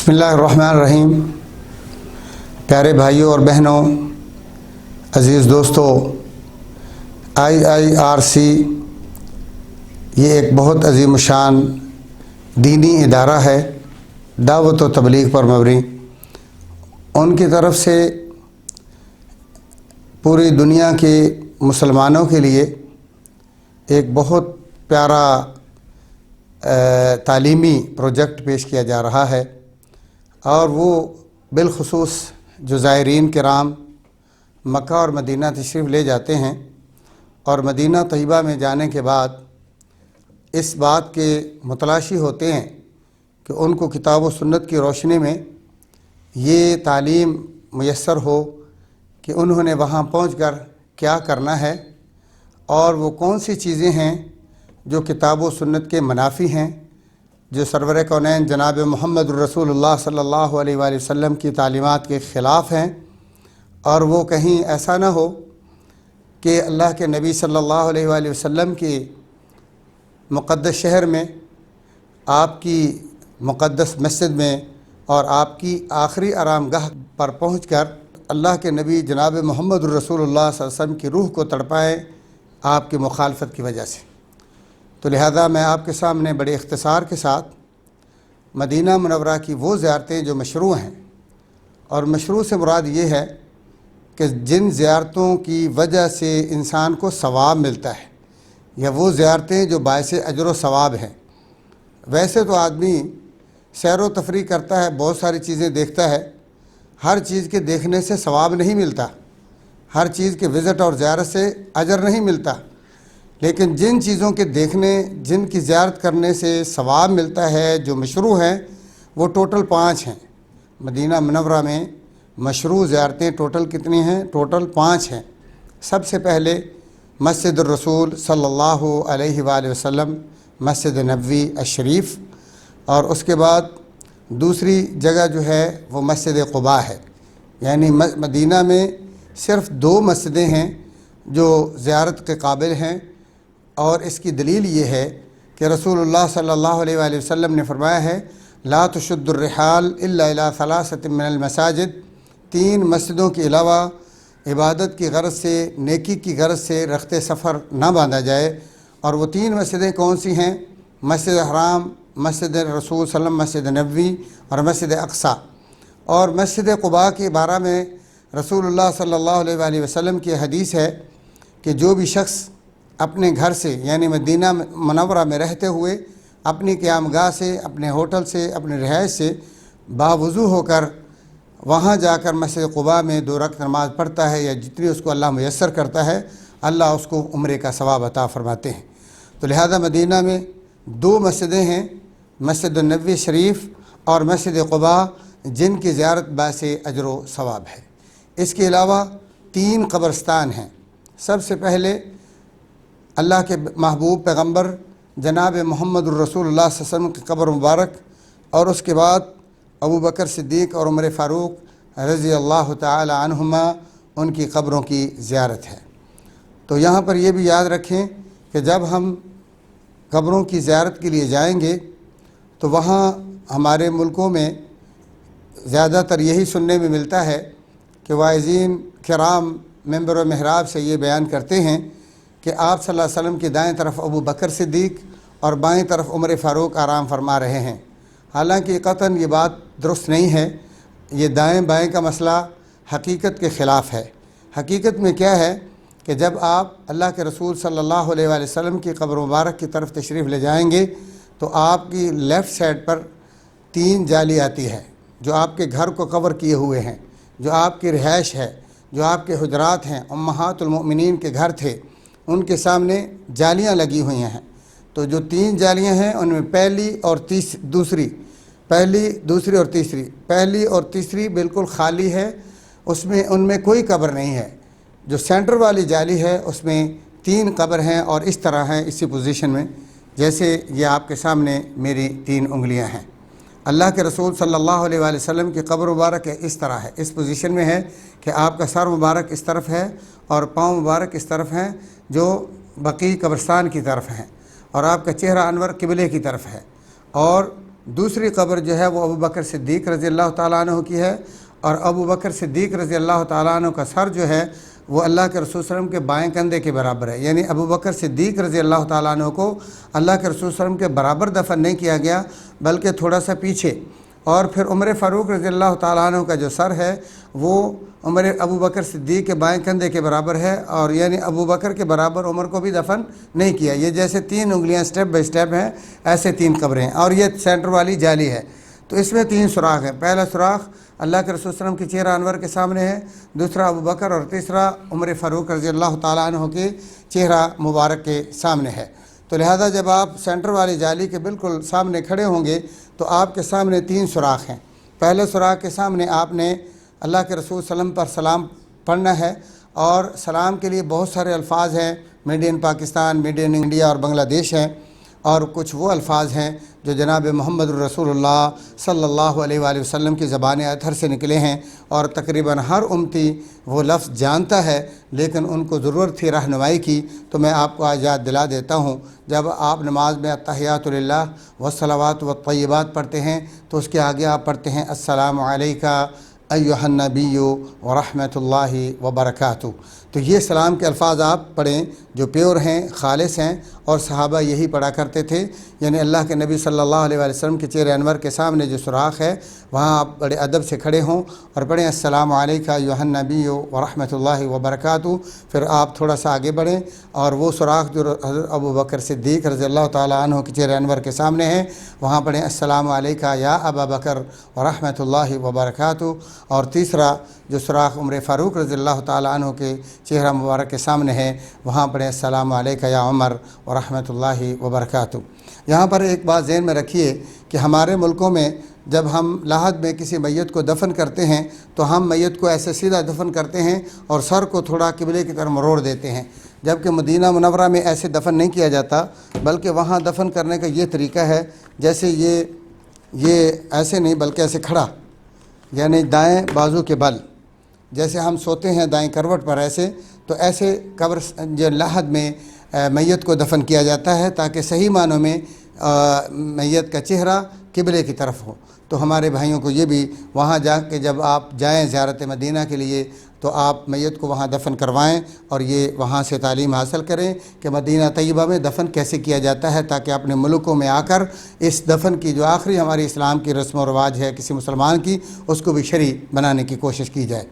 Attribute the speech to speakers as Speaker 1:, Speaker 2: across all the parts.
Speaker 1: بسم اللہ الرحمن الرحیم۔ پیارے بھائیوں اور بہنوں، عزیز دوستو، IIRC یہ ایک بہت عظیم الشان دینی ادارہ ہے، دعوت و تبلیغ پر مبنی۔ ان کی طرف سے پوری دنیا کے مسلمانوں کے لیے ایک بہت پیارا تعلیمی پروجیکٹ پیش کیا جا رہا ہے، اور وہ بالخصوص جو زائرین کرام مکہ اور مدینہ تشریف لے جاتے ہیں اور مدینہ طیبہ میں جانے کے بعد اس بات کے متلاشی ہوتے ہیں کہ ان کو کتاب و سنت کی روشنی میں یہ تعلیم میسر ہو کہ انہوں نے وہاں پہنچ کر کیا کرنا ہے، اور وہ کون سی چیزیں ہیں جو کتاب و سنت کے منافی ہیں، جو سرور کونین جناب محمد الرسول اللہ صلی اللہ علیہ وآلہ وسلم کی تعلیمات کے خلاف ہیں، اور وہ کہیں ایسا نہ ہو کہ اللہ کے نبی صلی اللہ علیہ وآلہ وسلم کی مقدس شہر میں، آپ کی مقدس مسجد میں اور آپ کی آخری آرام گاہ پر پہنچ کر اللہ کے نبی جناب محمد الرسول اللہ صلی اللہ علیہ وسلم کی روح کو تڑپائیں آپ کی مخالفت کی وجہ سے۔ تو لہذا میں آپ کے سامنے بڑے اختصار کے ساتھ مدینہ منورہ کی وہ زیارتیں جو مشروع ہیں، اور مشروع سے مراد یہ ہے کہ جن زیارتوں کی وجہ سے انسان کو ثواب ملتا ہے، یا وہ زیارتیں جو باعث اجر و ثواب ہیں۔ ویسے تو آدمی سیر و تفریح کرتا ہے، بہت ساری چیزیں دیکھتا ہے، ہر چیز کے دیکھنے سے ثواب نہیں ملتا، ہر چیز کے وزٹ اور زیارت سے اجر نہیں ملتا، لیکن جن چیزوں کے دیکھنے، جن کی زیارت کرنے سے ثواب ملتا ہے، جو مشروع ہیں، وہ ٹوٹل 5 ہیں۔ مدینہ منورہ میں مشروع زیارتیں ٹوٹل کتنی ہیں؟ ٹوٹل 5 ہیں۔ سب سے پہلے مسجد الرسول صلی اللہ علیہ وآلہ وسلم، مسجد نبوی الشریف، اور اس کے بعد دوسری جگہ جو ہے وہ مسجد قباء ہے۔ یعنی مدینہ میں صرف 2 مسجدیں ہیں جو زیارت کے قابل ہیں، اور اس کی دلیل یہ ہے کہ رسول اللہ صلی اللہ علیہ وآلہ وسلم نے فرمایا ہے، لا تشد الرحال الا الى 3 من المساجد، 3 مسجدوں کے علاوہ عبادت کی غرض سے، نیکی کی غرض سے رخت سفر نہ باندھا جائے۔ اور وہ 3 مسجدیں کون سی ہیں؟ مسجد حرام، مسجد رسول صلی اللہ علیہ وسلم، مسجد نبوی اور مسجد اقصی۔ اور مسجد قباء کے بارے میں رسول اللہ صلی اللہ علیہ وآلہ وسلم کی حدیث ہے کہ جو بھی شخص اپنے گھر سے، یعنی مدینہ منورہ میں رہتے ہوئے، اپنی قیام گاہ سے، اپنے ہوٹل سے، اپنے رہائش سے باوضو ہو کر وہاں جا کر مسجد قباء میں 2 رکعت نماز پڑھتا ہے، یا جتنی اس کو اللہ میسر کرتا ہے، اللہ اس کو عمرے کا ثواب عطا فرماتے ہیں۔ تو لہذا مدینہ میں 2 مسجدیں ہیں، مسجد النبوی شریف اور مسجد قباء، جن کی زیارت باعث اجر و ثواب ہے۔ اس کے علاوہ 3 قبرستان ہیں۔ سب سے پہلے اللہ کے محبوب پیغمبر جناب محمد الرسول اللہ صلی اللہ علیہ وسلم کی قبر مبارک، اور اس کے بعد ابو بکر صدیق اور عمر فاروق رضی اللہ تعالی عنہما، ان کی قبروں کی زیارت ہے۔ تو یہاں پر یہ بھی یاد رکھیں کہ جب ہم قبروں کی زیارت کے لیے جائیں گے تو وہاں ہمارے ملکوں میں زیادہ تر یہی سننے میں ملتا ہے کہ واعظین کرام منبر و محراب سے یہ بیان کرتے ہیں کہ آپ صلی اللہ علیہ وسلم کی دائیں طرف ابو بکر صدیق اور بائیں طرف عمر فاروق آرام فرما رہے ہیں۔ حالانکہ قطعاً یہ بات درست نہیں ہے، یہ دائیں بائیں کا مسئلہ حقیقت کے خلاف ہے۔ حقیقت میں کیا ہے کہ جب آپ اللہ کے رسول صلی اللہ علیہ وآلہ وسلم کی قبر مبارک کی طرف تشریف لے جائیں گے تو آپ کی لیفٹ سائڈ پر 3 جالی آتی ہے جو آپ کے گھر کو کور کیے ہوئے ہیں، جو آپ کی رہائش ہے، جو آپ کے حجرات ہیں، امہات المؤمنین کے گھر تھے، ان کے سامنے جالیاں لگی ہوئی ہیں۔ تو جو 3 جالیاں ہیں ان میں پہلی اور تیسری بالکل خالی ہے، ان میں کوئی قبر نہیں ہے۔ جو سینٹر والی جالی ہے اس میں 3 قبر ہیں، اور اس طرح ہیں، اسی پوزیشن میں جیسے یہ آپ کے سامنے میری 3 انگلیاں ہیں۔ اللہ کے رسول صلی اللہ علیہ وآلہ وسلم کی قبر مبارک اس طرح ہے، اس پوزیشن میں ہے کہ آپ کا سر مبارک اس طرف ہے اور پاؤں مبارک اس طرف ہیں جو بقیع قبرستان کی طرف ہیں، اور آپ کا چہرہ انور قبلے کی طرف ہے، اور دوسری قبر جو ہے وہ ابو بکر صدیق رضی اللہ تعالیٰ عنہ کی ہے، اور ابو بکر صدیق رضی اللہ تعالیٰ عنہ کا سر جو ہے وہ اللہ کے رسول صلی اللہ علیہ وسلم کے بائیں کندھے کے برابر ہے، یعنی ابو بکر صدیق رضی اللہ تعالیٰ عنہ کو اللہ کے رسول صلی اللہ علیہ وسلم کے برابر دفن نہیں کیا گیا بلکہ تھوڑا سا پیچھے، اور پھر عمر فاروق رضی اللہ تعالیٰ عنہ کا جو سر ہے وہ ابو بکر صدیق کے بائیں کندھے کے برابر ہے، اور یعنی ابو بکر کے برابر عمر کو بھی دفن نہیں کیا۔ یہ جیسے 3 انگلیاں سٹیپ بائی سٹیپ ہیں، ایسے 3 قبریں ہیں، اور یہ سینٹر والی جالی ہے، تو اس میں 3 سوراخ ہیں۔ پہلا سوراخ اللہ کے رسول صلی اللہ علیہ وسلم کی چہرہ انور کے سامنے ہے، دوسرا ابو بکر، اور تیسرا عمر فاروق رضی اللہ تعالیٰ عنہ کے چہرہ مبارک کے سامنے ہے۔ تو لہذا جب آپ سینٹر والی جالی کے بالکل سامنے کھڑے ہوں گے تو آپ کے سامنے 3 سوراخ ہیں۔ پہلے سوراخ کے سامنے آپ نے اللہ کے رسول صلی اللہ علیہ وسلم پر سلام پڑھنا ہے، اور سلام کے لیے بہت سارے الفاظ ہیں، made in Pakistan, made in India اور بنگلہ دیش ہیں، اور کچھ وہ الفاظ ہیں جو جناب محمد الرسول اللہ صلی اللہ علیہ وآلہ وسلم کی زبان اطہر سے نکلے ہیں، اور تقریباً ہر امتی وہ لفظ جانتا ہے، لیکن ان کو ضرورت تھی رہنمائی کی، تو میں آپ کو آج یاد دلا دیتا ہوں۔ جب آپ نماز میں التحیات للہ والصلوات والطیبات پڑھتے ہیں تو اس کے آگے آپ پڑھتے ہیں السلام علیکہ ایھا النبی ورحمۃ اللہ وبرکاتہ۔ تو یہ سلام کے الفاظ آپ پڑھیں جو پیور ہیں، خالص ہیں، اور صحابہ یہی پڑھا کرتے تھے، یعنی اللہ کے نبی صلی اللہ علیہ وآلہ وسلم کے چہرہ انور کے سامنے جو سوراخ ہے وہاں آپ بڑے ادب سے کھڑے ہوں اور پڑھیں السلام علیکہ ایھا النبی ورحمۃ اللہ وبرکاتہ۔ پھر آپ تھوڑا سا آگے بڑھیں، اور وہ سوراخ جو حضرت ابو بکر صدیق رضی اللہ تعالیٰ عنہ کے چہرہ انور کے سامنے ہے وہاں پڑھیں السلام علیکہ یا ابا بکر ورحمۃ اللہ وبرکاتہ۔ اور تیسرا جو سوراخ عمر فاروق رضی اللہ تعالیٰ عنہ کے چہرہ مبارک کے سامنے ہے وہاں پڑھیں السلام علیکہ یا عمر ورحمۃ اللہ وبرکاتہ۔ یہاں پر ایک بات ذہن میں رکھیے کہ ہمارے ملکوں میں جب ہم لاحد میں کسی میت کو دفن کرتے ہیں تو ہم میت کو ایسے سیدھا دفن کرتے ہیں اور سر کو تھوڑا قبلے کی طرف مروڑ دیتے ہیں، جبکہ مدینہ منورہ میں ایسے دفن نہیں کیا جاتا، بلکہ وہاں دفن کرنے کا یہ طریقہ ہے جیسے یہ ایسے نہیں بلکہ ایسے کھڑا، یعنی دائیں بازو کے بل، جیسے ہم سوتے ہیں دائیں کروٹ پر ایسے، تو ایسے قبر جو لاحد میں میت کو دفن کیا جاتا ہے تاکہ صحیح معنوں میں میت کا چہرہ قبلے کی طرف ہو۔ تو ہمارے بھائیوں کو یہ بھی وہاں جا کے جب آپ جائیں زیارت مدینہ کے لیے تو آپ میت کو وہاں دفن کروائیں، اور یہ وہاں سے تعلیم حاصل کریں کہ مدینہ طیبہ میں دفن کیسے کیا جاتا ہے، تاکہ اپنے ملکوں میں آ کر اس دفن کی جو آخری ہماری اسلام کی رسم و رواج ہے کسی مسلمان کی، اس کو بھی شرعی بنانے کی کوشش کی جائے۔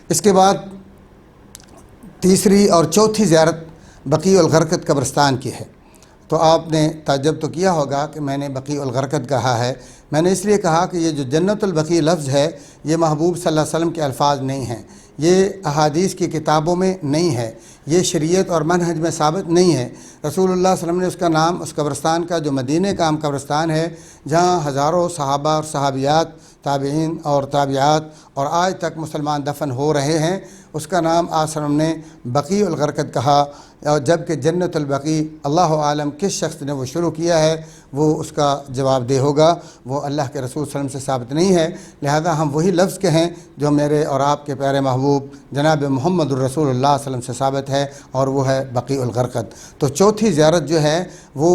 Speaker 1: اس کے بعد تیسری اور چوتھی زیارت بقیع الغرقد قبرستان کی ہے۔ تو آپ نے تعجب تو کیا ہوگا کہ میں نے بقیع الغرقد کہا ہے۔ میں نے اس لیے کہا کہ یہ جو جنت البقیع لفظ ہے یہ محبوب صلی اللہ علیہ وسلم کے الفاظ نہیں ہیں، یہ احادیث کی کتابوں میں نہیں ہے، یہ شریعت اور منہج میں ثابت نہیں ہے۔ رسول اللہ صلی اللہ علیہ وسلم نے اس کا نام، اس قبرستان کا جو مدینہ کا عام قبرستان ہے جہاں ہزاروں صحابہ اور صحابیات، تابعین اور تابعات اور آج تک مسلمان دفن ہو رہے ہیں، اس کا نام آپ صلی اللہ علیہ وسلم نے بقیع الغرقد کہا، اور جبکہ جنت البقیع اللہ عالم کس شخص نے وہ شروع کیا ہے وہ اس کا جواب دہ ہوگا، وہ اللہ کے رسول صلی اللہ علیہ وسلم سے ثابت نہیں ہے، لہذا ہم وہی لفظ کہیں جو میرے اور آپ کے پیارے محبوب جناب محمد الرسول اللہ صلی اللہ علیہ وسلم سے ثابت ہے، اور وہ ہے بقیع الغرقد۔ تو چوتھی زیارت جو ہے وہ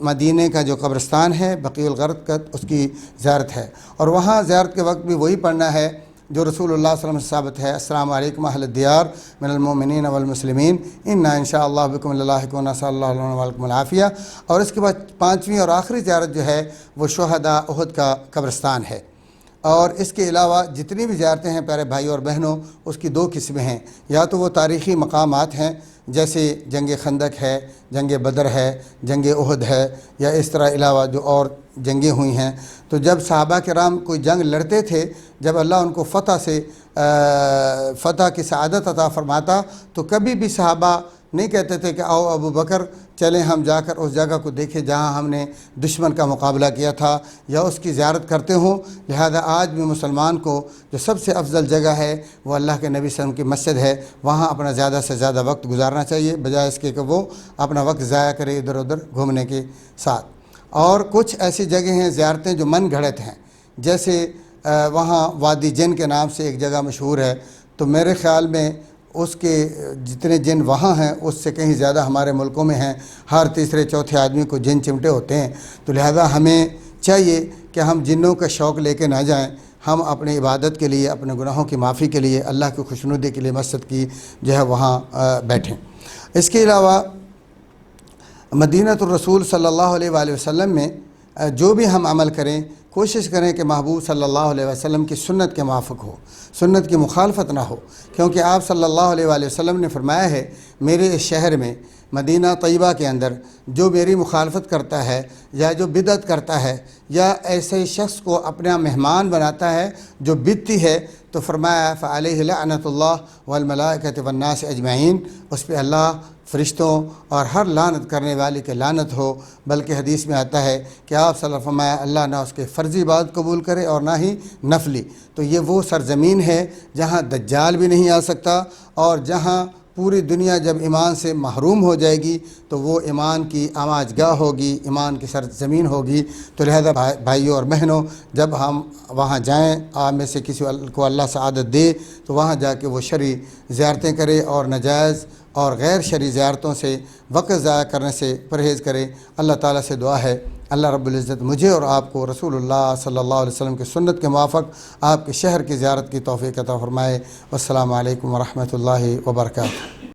Speaker 1: مدینہ کا جو قبرستان ہے بقیع الغرقد اس کی زیارت ہے، اور وہاں زیارت کے وقت بھی وہی پڑھنا ہے جو رسول اللہ صلی اللہ علیہ وسلم سے ثابت ہے، السلام علیکم اہل الدیار من المؤمنین والمسلمین انا انشاءاللہ بکم للاحقون صلی اللہ علیہ وسلم العافیہ۔ اور اس کے بعد پانچویں اور آخری زیارت جو ہے وہ شہداء احد کا قبرستان ہے۔ اور اس کے علاوہ جتنی بھی زیارتیں ہیں پیارے بھائی اور بہنوں، اس کی 2 قسمیں ہیں، یا تو وہ تاریخی مقامات ہیں جیسے جنگ خندق ہے، جنگ بدر ہے، جنگ احد ہے، یا اس طرح علاوہ جو اور جنگیں ہوئی ہیں۔ تو جب صحابہ کرام کوئی جنگ لڑتے تھے، جب اللہ ان کو فتح کی سعادت عطا فرماتا تو کبھی بھی صحابہ نہیں کہتے تھے کہ آؤ ابو بکر چلیں ہم جا کر اس جگہ کو دیکھیں جہاں ہم نے دشمن کا مقابلہ کیا تھا، یا اس کی زیارت کرتے ہوں۔ لہذا آج بھی مسلمان کو جو سب سے افضل جگہ ہے وہ اللہ کے نبی صلی اللہ علیہ وسلم کی مسجد ہے، وہاں اپنا زیادہ سے زیادہ وقت گزارنا چاہیے، بجائے اس کے کہ وہ اپنا وقت ضائع کرے ادھر ادھر گھومنے کے ساتھ۔ اور کچھ ایسی جگہیں ہیں زیارتیں جو من گھڑت ہیں، جیسے وہاں وادی جن کے نام سے ایک جگہ مشہور ہے، تو میرے خیال میں اس کے جتنے جن وہاں ہیں اس سے کہیں زیادہ ہمارے ملکوں میں ہیں، ہر تیسرے چوتھے آدمی کو جن چمٹے ہوتے ہیں، تو لہذا ہمیں چاہیے کہ ہم جنوں کا شوق لے کے نہ جائیں، ہم اپنی عبادت کے لیے، اپنے گناہوں کی معافی کے لیے، اللہ کی خوشنودی کے لیے مسجد کی جو ہے وہاں بیٹھیں۔ اس کے علاوہ مدینۃ الرسول صلی اللہ علیہ وآلہ وسلم میں جو بھی ہم عمل کریں، کوشش کریں کہ محبوب صلی اللہ علیہ وسلم کی سنت کے موافق ہو، سنت کی مخالفت نہ ہو، کیونکہ آپ صلی اللہ علیہ وآلہ وسلم نے فرمایا ہے میرے اس شہر میں مدینہ طیبہ کے اندر جو میری مخالفت کرتا ہے یا جو بدعت کرتا ہے یا ایسے شخص کو اپنا مہمان بناتا ہے جو بدعتی ہے، تو فرمایا فعلیہ لعنۃ اللہ والملائکۃ والناس اجمعین، اس پہ اللہ، فرشتوں اور ہر لعنت کرنے والے کے لعنت ہو۔ بلکہ حدیث میں آتا ہے کہ آپ صلی اللہ علیہ وسلم فرمایا اللہ نہ اس کے فرضی عبادت قبول کرے اور نہ ہی نفلی۔ تو یہ وہ سرزمین ہے جہاں دجال بھی نہیں آ سکتا، اور جہاں پوری دنیا جب ایمان سے محروم ہو جائے گی تو وہ ایمان کی آماج گاہ ہوگی، ایمان کی سرزمین ہوگی۔ تو لہذا بھائیوں اور بہنوں، جب ہم وہاں جائیں، آپ میں سے کسی کو اللہ سعادت دے تو وہاں جا کے وہ شرعی زیارتیں کرے اور ناجائز اور غیر شرعی زیارتوں سے وقت ضائع کرنے سے پرہیز کرے۔ اللہ تعالیٰ سے دعا ہے اللہ رب العزت مجھے اور آپ کو رسول اللہ صلی اللہ علیہ وسلم کی سنت کے موافق آپ کے شہر کی زیارت کی توفیق عطا فرمائے۔ والسلام علیکم ورحمۃ اللہ وبرکاتہ۔